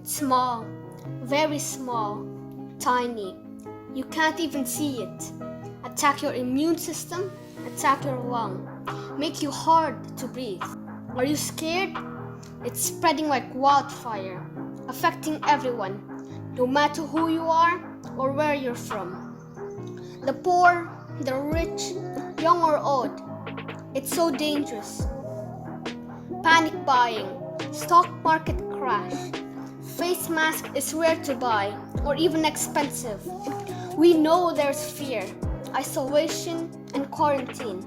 It's small, very small, tiny. You can't even see it. Attack your immune system, attack your lung, make you hard to breathe. Are you scared? It's spreading like wildfire, affecting everyone, no matter who you are or where you're from. The poor, the rich, young or old. It's so dangerous. Panic buying, stock market crash. Face mask is rare to buy or even expensive. We know there's fear, isolation, and quarantine.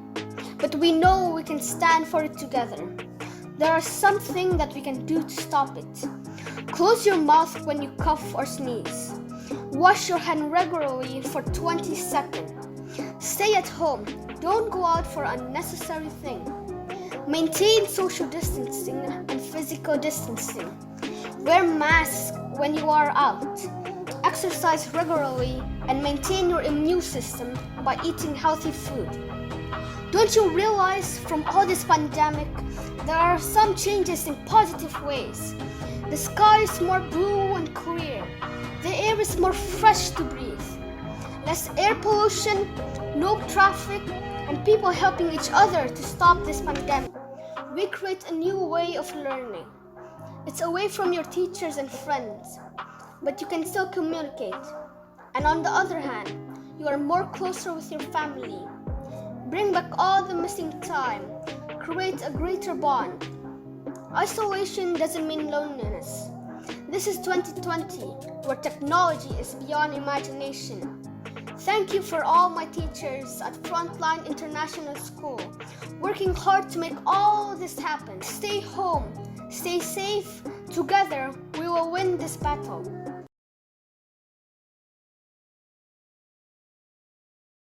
But we know we can stand for it together. There is something that we can do to stop it. Close your mouth when you cough or sneeze. Wash your hand regularly for 20 seconds. Stay at home. Don't go out for unnecessary things. Maintain social distancing and physical distancing. Wear masks when you are out. Exercise regularly and maintain your immune system by eating healthy food. Don't you realize from all this pandemic, there are some changes in positive ways? The sky is more blue and clear. The air is more fresh to breathe. Less air pollution, no traffic, and people helping each other to stop this pandemic. We create a new way of learning. It's away from your teachers and friends, but you can still communicate. And on the other hand, you are more closer with your family. Bring back all the missing time. Create a greater bond. Isolation doesn't mean loneliness. This is 2020, where technology is beyond imagination. Thank you for all my teachers at Frontline International School, working hard to make all this happen. Stay home, stay safe. Together, we will win this battle.